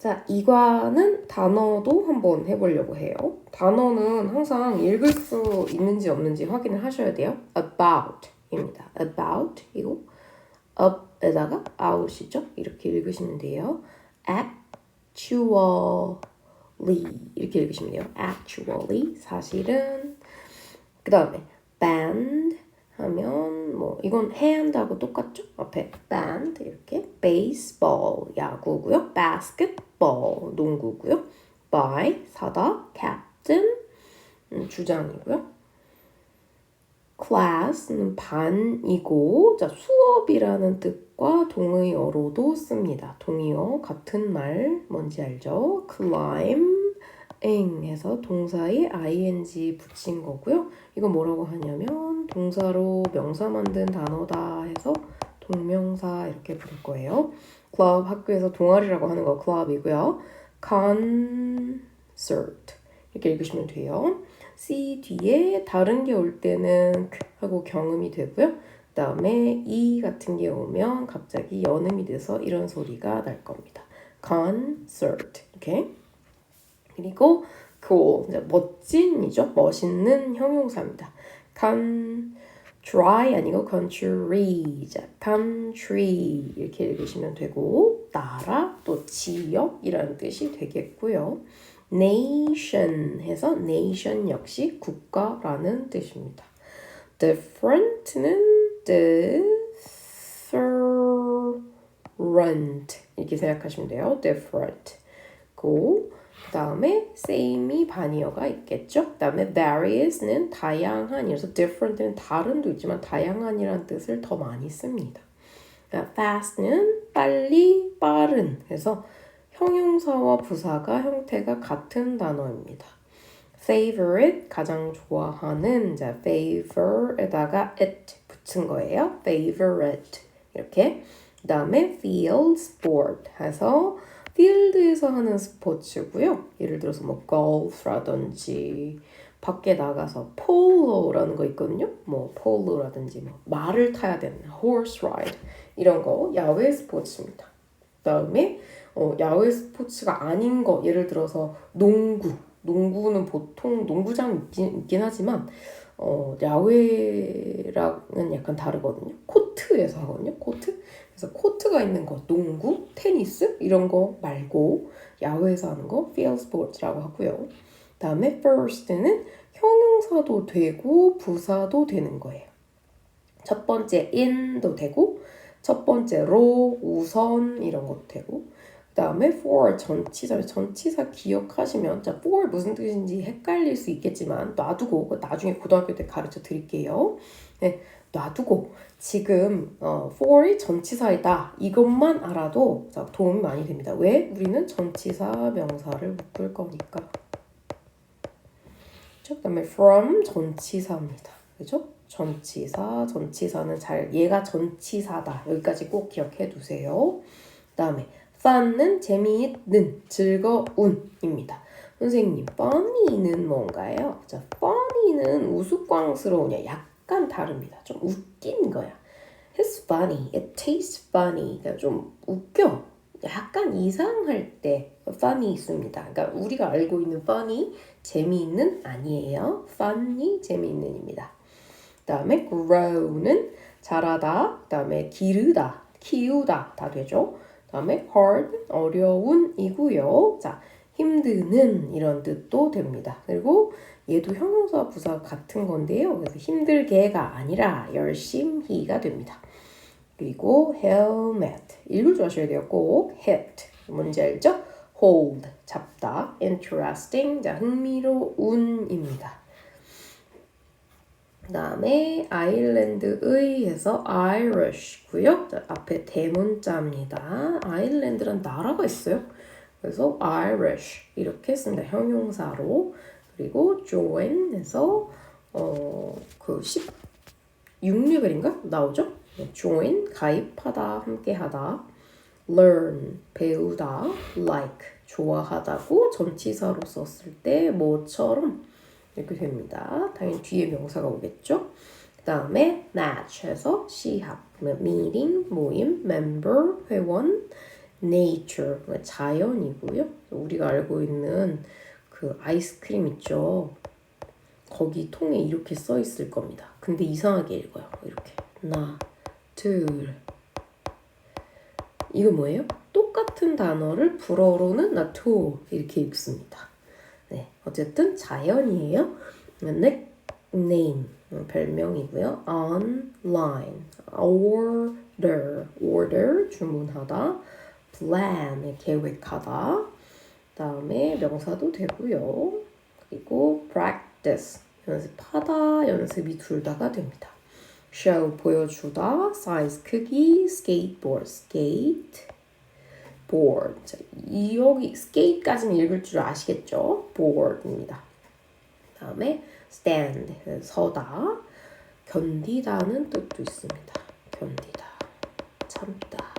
자, 이과는 단어도 한번 해보려고 해요. 단어는 항상 읽을 수 있는지 없는지 확인을 하셔야 돼요. about입니다. about 이고 up에다가 out이죠. 이렇게 읽으시면 돼요. actually 이렇게 읽으시면 돼요. actually 사실은. 그 다음에 band 하면 뭐 이건 해야 한다고 똑같죠? 앞에 band 이렇게 baseball 야구고요. basketball 농구고요. buy 사다 captain 주장이고요. class는 반이고 자 수업이라는 뜻과 동의어로도 씁니다. 동의어 같은 말 뭔지 알죠? climbing 해서 동사에 ing 붙인 거고요. 이거 뭐라고 하냐면 동사로 명사 만든 단어다 해서 동명사 이렇게 부를 거예요. club 학교에서 동아리라고 하는 거 club이고요. concert 이렇게 읽으시면 돼요. C 뒤에 다른 게 올 때는 하고 경음이 되고요. 그 다음에 E 같은 게 오면 갑자기 연음이 돼서 이런 소리가 날 겁니다. concert 이렇게. 그리고 cool, 멋진이죠. 멋있는 형용사입니다. country 아니고 country, country 이렇게 읽으시면 되고 나라 또 지역이라는 뜻이 되겠고요. nation 해서 nation 역시 국가라는 뜻입니다. different는 different 이렇게 생각하시면 돼요. different. 그 다음에 same이 반이어가 있겠죠. 그 다음에 various는 다양한이라서 different는 다른도 있지만 다양한이라는 뜻을 더 많이 씁니다. fast는 빨리, 빠른 해서 형용사와 부사가 형태가 같은 단어입니다. favorite 가장 좋아하는 자 favor에다가 it 붙인 거예요. favorite 이렇게. 그 다음에 field sport 해서 필드에서 하는 스포츠고요. 예를 들어서 뭐 골프라든지 밖에 나가서 폴로라는 거 있거든요. 뭐 폴로라든지 뭐 말을 타야 되는 horse ride 이런 거 야외 스포츠입니다. 그다음에 야외 스포츠가 아닌 거 예를 들어서 농구는 보통 농구장 있긴 하지만 야외랑은 약간 다르거든요. 코트에서 하거든요. 코트. 그래서 코트가 있는 거, 농구, 테니스 이런 거 말고 야외에서 하는 거 field sports라고 하고요. 다음에 first는 형용사도 되고 부사도 되는 거예요. 첫 번째 in도 되고 첫 번째로 우선 이런 것도 되고 그 다음에 for 전치사 기억하시면 자 for 무슨 뜻인지 헷갈릴 수 있겠지만 놔두고 나중에 고등학교 때 가르쳐 드릴게요. 네, 놔두고 지금 for이 전치사이다 이것만 알아도 자, 도움이 많이 됩니다. 왜? 우리는 전치사 명사를 묶을 거니까. 그 다음에 from 전치사입니다. 그죠? 전치사는 얘가 전치사다. 여기까지 꼭 기억해 두세요. 그 다음에 fun은 재미있는, 즐거운입니다. 선생님, funny는 뭔가요? 자, funny는 우스꽝스러우냐, 약간 다릅니다. 좀 웃긴 거야. It's funny, it tastes funny. 그러니까 좀 웃겨. 약간 이상할 때 funny 있습니다. 그러니까 우리가 알고 있는 funny, 재미있는 아니에요. funny, 재미있는입니다. 그 다음에 grow는 자라다, 그 다음에 기르다, 키우다 다 되죠. 그 다음에 hard, 어려운이고요. 자, 힘드는 이런 뜻도 됩니다. 그리고 얘도 형용사 부사 같은 건데요. 그래서 힘들게가 아니라 열심히가 됩니다. 그리고 helmet, 읽을 줄 아셔야 돼요. 꼭 hit, 뭔지 알죠? hold, 잡다, interesting, 자, 흥미로운입니다. 그 다음에 아일랜드의 해서 Irish고요. 자, 앞에 대문자입니다. 아일랜드란 나라가 있어요. 그래서 Irish 이렇게 씁니다. 형용사로. 그리고 join 해서 그 16레벨인가 나오죠? join 가입하다, 함께하다. learn 배우다. like 좋아하다고 전치사로 썼을 때 뭐처럼 이렇게 됩니다. 당연히 뒤에 명사가 오겠죠. 그 다음에 match 해서 시합, meeting 모임, member 회원, nature, 자연이고요. 우리가 알고 있는 그 아이스크림 있죠. 거기 통에 이렇게 써 있을 겁니다. 근데 이상하게 읽어요. 이렇게 nature. 이거 뭐예요? 똑같은 단어를 불어로는 nature 이렇게 읽습니다. 네, 어쨌든 자연이에요. nickname 별명이고요. online order 주문하다. plan 계획하다. 다음에 명사도 되고요. 그리고 practice 연습하다, 연습이 둘 다가 됩니다. show 보여주다, size 크기, skateboard skateboard. 자, 여기 skate까지는 읽을 줄 아시겠죠? board입니다. 다음에 stand 서다, 견디다는 뜻도 있습니다. 견디다, 참다.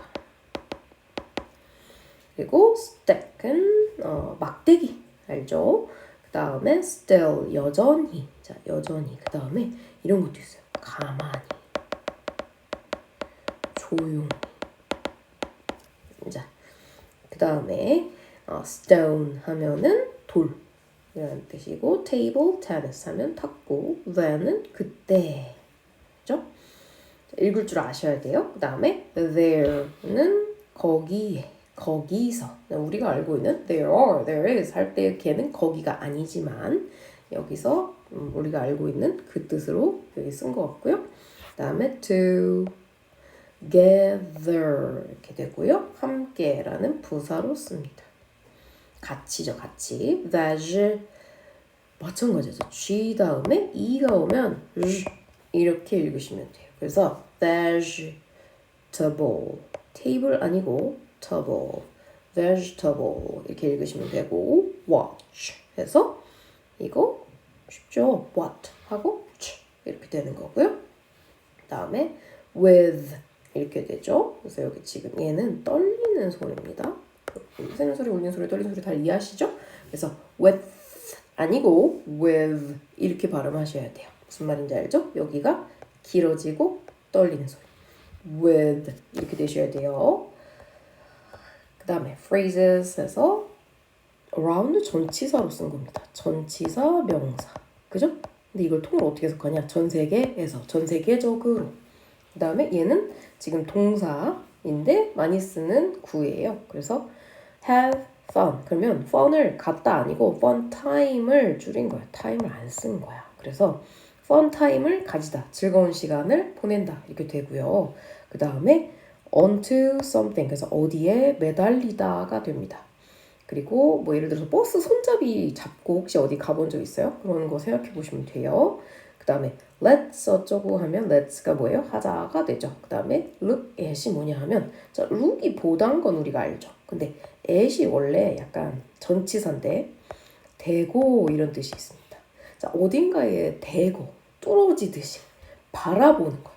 그리고 stick은 막대기 알죠? 그 다음에 still 여전히. 자, 여전히. 그 다음에 이런 것도 있어요. 가만히, 조용히. 자, 그 다음에 stone 하면은 돌 이라는 뜻이고, table tennis 하면 탁구, then은 그때. 그죠? 읽을 줄 아셔야 돼요. 그 다음에 there는 거기에, 거기서. 우리가 알고 있는 there are, there is 할 때 걔는 거기가 아니지만 여기서 우리가 알고 있는 그 뜻으로 여기 쓴 것 같고요. 그 다음에 together 이렇게 되고요. 함께라는 부사로 씁니다. 같이죠, 같이. veg 마찬가지죠. G 다음에 E가 오면 이렇게 읽으시면 돼요. 그래서 vegetable, table 아니고 table, vegetable 이렇게 읽으시면 되고, watch 해서 이거 쉽죠? what 하고 이렇게 되는 거고요. 그 다음에 with 이렇게 되죠. 그래서 여기 지금 얘는 떨리는 소리입니다. 새는 소리, 울리는 소리, 떨리는 소리 다 이해하시죠? 그래서 with 아니고 with 이렇게 발음하셔야 돼요. 무슨 말인지 알죠? 여기가 길어지고 떨리는 소리. with 이렇게 되셔야 돼요. 그 다음에 phrases 해서 around 전치사로 쓴 겁니다. 전치사, 명사. 그죠? 근데 이걸 통으로 어떻게 해석하냐? 전 세계에서, 전 세계적으로. 그 다음에 얘는 지금 동사인데 많이 쓰는 구예요. 그래서 have fun. 그러면 fun을 갖다 아니고 fun time을 줄인 거야. time을 안 쓴 거야. 그래서 fun time을 가지다. 즐거운 시간을 보낸다. 이렇게 되고요. 그 다음에 onto something. 그래서 어디에 매달리다가 됩니다. 그리고 뭐 예를 들어서 버스 손잡이 잡고 혹시 어디 가본 적 있어요? 그런 거 생각해 보시면 돼요. 그 다음에 let's 어쩌고 하면 let's가 뭐예요? 하자가 되죠. 그 다음에 look at이 뭐냐 하면 자, look이 보다는 건 우리가 알죠. 근데 at이 원래 약간 전치사인데 대고 이런 뜻이 있습니다. 자, 어딘가에 대고 뚫어지듯이 바라보는 거예요.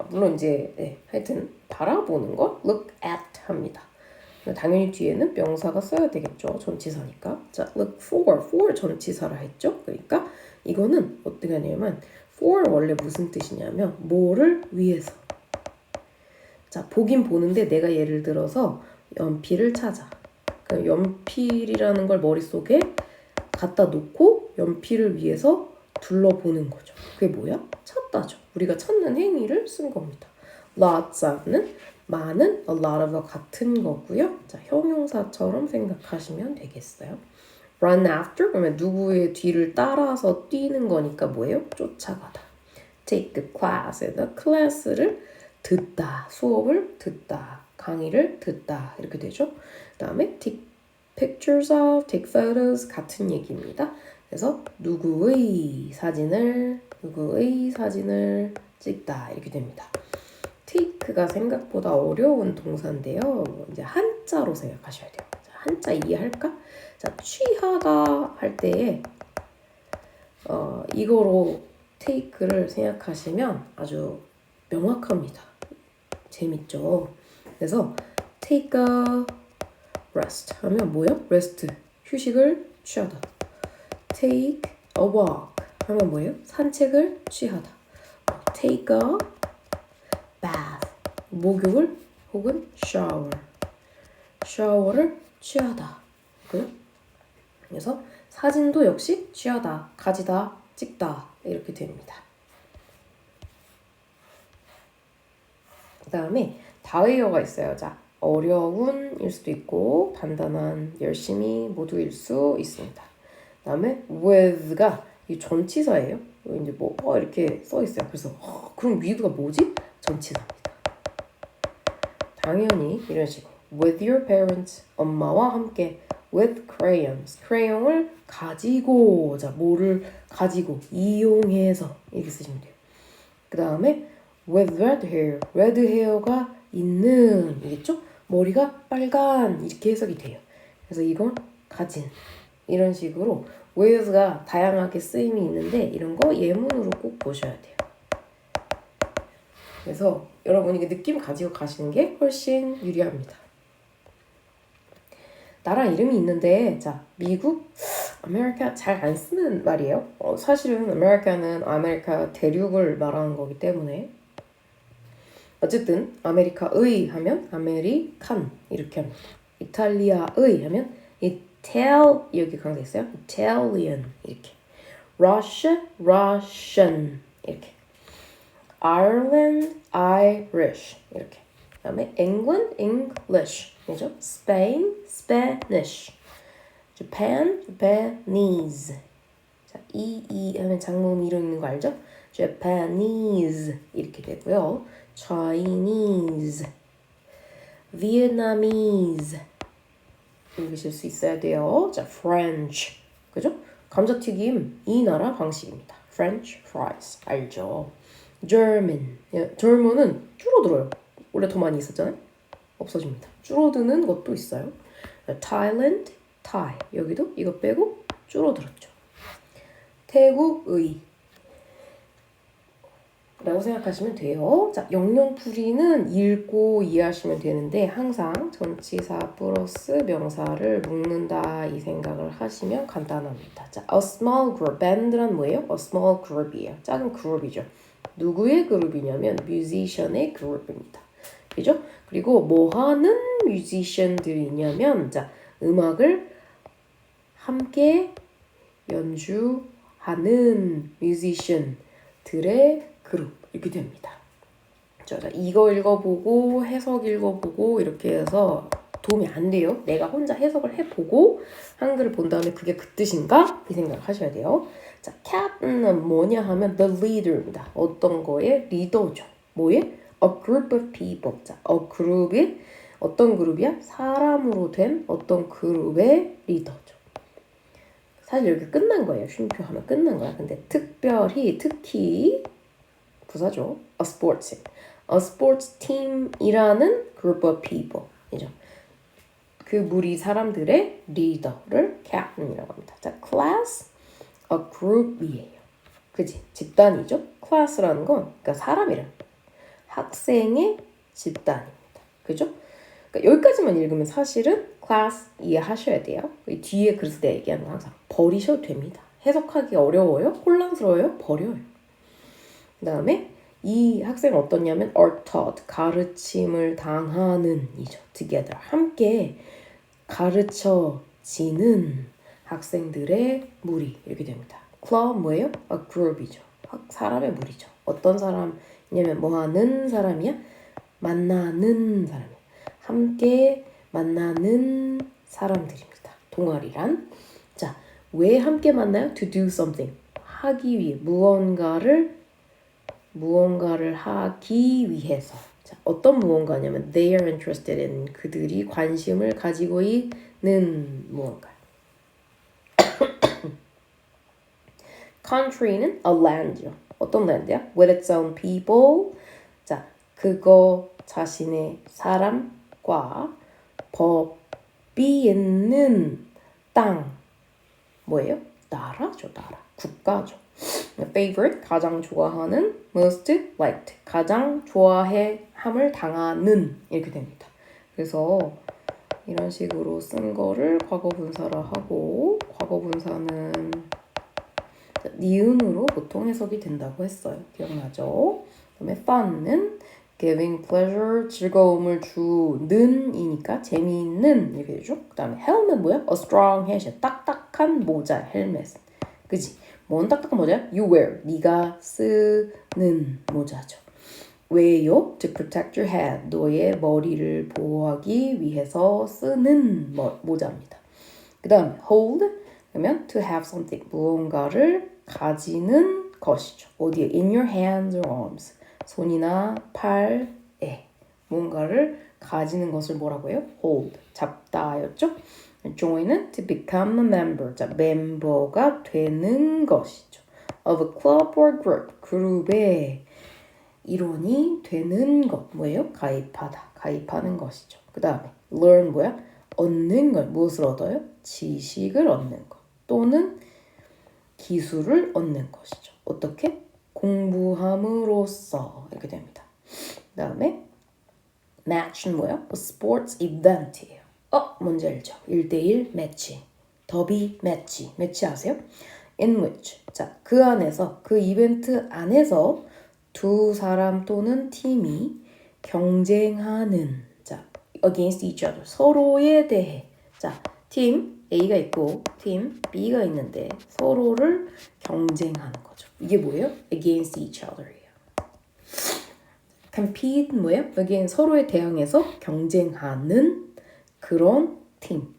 물론 이제 하여튼 바라보는 거 look at 합니다. 당연히 뒤에는 명사가 써야 되겠죠. 전치사니까. 자, look for 전치사라 했죠. 그러니까 이거는 어떻게 하냐면 for 원래 무슨 뜻이냐면 뭐를 위해서. 자, 보긴 보는데 내가 예를 들어서 연필을 찾아. 그러니까 연필이라는 걸 머릿속에 갖다 놓고 연필을 위해서 둘러보는 거죠. 그게 뭐야? 찾다죠. 우리가 찾는 행위를 쓴 겁니다. lots of는 많은, a lot of와 같은 거고요. 자, 형용사처럼 생각하시면 되겠어요. run after 그러면 누구의 뒤를 따라서 뛰는 거니까 뭐예요? 쫓아가다. take a class에다 클래스를 듣다, 수업을 듣다, 강의를 듣다 이렇게 되죠. 그 다음에 take pictures of, take photos 같은 얘기입니다. 그래서 누구의 사진을 찍다 이렇게 됩니다. take가 생각보다 어려운 동사인데요. 이제 한자로 생각하셔야 돼요. 자, 한자 이해할까? 자, 취하다 할 때에 이거로 take를 생각하시면 아주 명확합니다. 재밌죠? 그래서 take a rest 하면 뭐예요? rest, 휴식을 취하다. take a walk 하면 뭐예요? 산책을 취하다. take a bath 목욕을 혹은 샤워를 취하다. 그래서 사진도 역시 취하다, 가지다, 찍다 이렇게 됩니다. 그 다음에 다웨어가 있어요. 자, 어려운일 수도 있고 단단한, 열심히 모두일 수 있습니다. 그 다음에 with가 이 전치사예요. 이제 뭐 이렇게 써 있어요. 그래서 그럼 with가 뭐지? 전치사입니다. 당연히 이런 식으로 with your parents, 엄마와 함께 with crayons, 크레용을 가지고, 자, 뭐를 가지고, 이용해서 이렇게 쓰시면 돼요. 그 다음에 with red hair, red hair가 있는, 이겠죠? 머리가 빨간, 이렇게 해석이 돼요. 그래서 이건 가진, 이런 식으로 with가 다양하게 쓰임이 있는데 이런 거 예문으로 꼭 보셔야 돼요. 그래서 여러분이 그 느낌 가지고 가시는 게 훨씬 유리합니다. 나라 이름이 있는데, 자, 미국, 아메리카 잘 안 쓰는 말이에요. 사실은 아메리카는 아메리카 대륙을 말하는 거기 때문에 어쨌든 아메리카의 하면 아메리칸 이렇게 합니다. 이탈리아의 하면 여기 강조 있어요. Italian 이렇게. Russia, Russian 이렇게. Ireland, Irish 이렇게. 그다음에 England, English 그죠? Spain, Spanish. Japan, Japanese. 자, 이 하면 장모음 이름 있는 거 알죠? Japanese 이렇게 되고요. Chinese, Vietnamese 읽으실 수 있어야 돼요. 자, French 그죠? 감자튀김 이 나라 방식입니다. French fries 알죠? German, German은 줄어들어요. 원래 더 많이 있었잖아요. 없어집니다. 줄어드는 것도 있어요. Thailand, Thai 여기도 이거 빼고 줄어들었죠. 태국의 라고 생각하시면 돼요. 자, 영영풀이는 읽고 이해하시면 되는데 항상 전치사 플러스 명사를 묶는다 이 생각을 하시면 간단합니다. 자, a small group, band란 뭐예요? a small group이에요. 작은 그룹이죠. 누구의 그룹이냐면 musician의 그룹입니다. 그죠? 그리고 뭐 하는 뮤지션들이냐면 자, 음악을 함께 연주하는 뮤지션들의 그룹 이렇게 됩니다. 자, 이거 읽어보고 해석 읽어보고 이렇게 해서 도움이 안 돼요. 내가 혼자 해석을 해보고 한글을 본 다음에 그게 그 뜻인가? 이 생각을 하셔야 돼요. 자, captain은 뭐냐 하면 the leader입니다. 어떤 거의 리더죠. 뭐에? A group of people. 자, a group이 어떤 그룹이야? 사람으로 된 어떤 그룹의 리더죠. 사실 이렇게 끝난 거예요. 쉼표 하면 끝난 거야. 근데 특히 부사죠. A sports team. A sports team이라는 group of people. 이죠. 그 무리 사람들의 리더를 captain이라고 합니다. 자, class, a group이에요. 그지? 집단이죠. class라는 건 그러니까 사람이란 학생의 집단입니다. 그죠? 그러니까 여기까지만 읽으면 사실은 class 이해하셔야 돼요. 뒤에 그래서 내가 얘기하는 거 항상 버리셔도 됩니다. 해석하기 어려워요? 혼란스러워요? 버려요. 그 다음에 이 학생은 어떻냐면 are taught, 가르침을 당하는 이죠. together, 함께 가르쳐지는 학생들의 무리 이렇게 됩니다. club 뭐예요? a group이죠. 사람의 무리죠. 어떤 사람이냐면 뭐 하는 사람이야? 만나는 사람이야. 함께 만나는 사람들입니다. 동아리란. 자, 왜 함께 만나요? To do something. 하기 위해 무언가를 하기 위해서. 자, 어떤 무언가냐면 they are interested in 그들이 관심을 가지고 있는 무언가. country는 a land요. 어떤 land야? with its own people. 자, 그거 자신의 사람과 법이 있는 땅. 뭐예요? 나라죠, 나라. 국가죠. favorite, 가장 좋아하는, most liked, 가장 좋아함을 당하는 이렇게 됩니다. 그래서 이런 식으로 쓴 거를 과거분사라 하고 과거분사는 니은으로 보통 해석이 된다고 했어요. 기억나죠? 그다음에 fun은 giving pleasure, 즐거움을 주는 이니까 재미있는 이렇게 되죠. 그 다음에 helmet 뭐야? a strong hat, 딱딱한 모자, 헬멧. 그지? 뭔 딱딱한 모자야? you wear, 네가 쓰는 모자죠. 왜요? To protect your head, 너의 머리를 보호하기 위해서 쓰는 모자입니다. 그 다음에 hold, 그러면 to have something, 무언가를 가지는 것이죠. 어디에? in your hands or arms, 손이나 팔에 뭔가를 가지는 것을 뭐라고 해요? hold, 잡다였죠. join은 to become a member, 자, 멤버가 되는 것이죠. of a club or group, 그룹의 일원이 되는 것, 뭐예요? 가입하다, 가입하는 것이죠. 그 다음에 learn 뭐야? 얻는 것, 무엇을 얻어요? 지식을 얻는 것 또는 기술을 얻는 것이죠. 어떻게? 공부함으로써 이렇게 됩니다. 그 다음에 match는 뭐야? A sports event이에요. 뭔지 알죠? 1대1 매치, 더비 매치, 매치 아세요? in which, 자, 그 안에서, 그 이벤트 안에서 두 사람 또는 팀이 경쟁하는, 자, against each other, 서로에 대해, 자, 팀 A가 있고 팀 B가 있는데 서로를 경쟁하는 거죠. 이게 뭐예요? against each other예요. compete 뭐예요? against 서로에 대항해서 경쟁하는 그런 팀.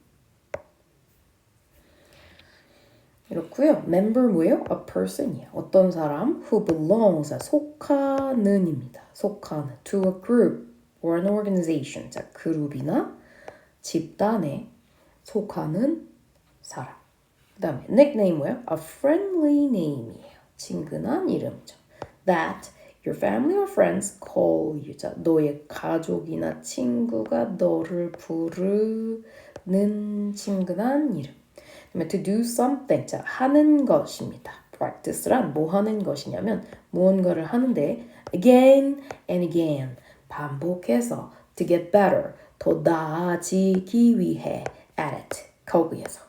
이렇고요. member 뭐예요? a person이에요. 어떤 사람 who belongs, 속하는입니다. 속하는 to a group or an organization. 자, 그룹이나 집단에 속하는 사람. 그 다음에 nickname 뭐예요? a friendly name이에요. 친근한 이름이죠. that your family or friends call you. 자, 너의 가족이나 친구가 너를 부르는 친근한 이름. 그다음에 to do something, 자, 하는 것입니다. practice란 뭐 하는 것이냐면 무언가를 하는데 again and again, 반복해서 to get better, 더 나아지기 위해 at it, 거기에서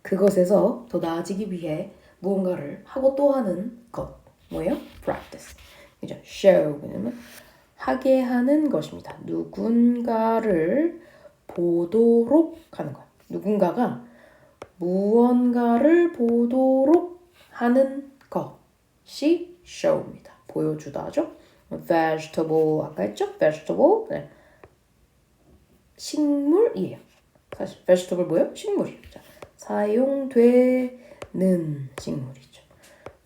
그것에서 더 나아지기 위해 무언가를 하고 또 하는 것, 뭐예요? practice. 그죠? show, 왜냐면 하게 하는 것입니다. 누군가를 보도록 하는 것. 누군가가 무언가를 보도록 하는 것이 show입니다. 보여주다죠. vegetable, 아까 했죠? vegetable, 네. 식물이에요. 사실 vegetable 뭐예요? 식물이에요. 자, 사용되는 식물이죠.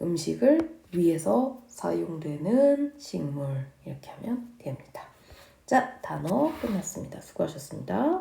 음식을 위해서 사용되는 식물, 이렇게 하면 됩니다. 자, 단어 끝났습니다. 수고하셨습니다.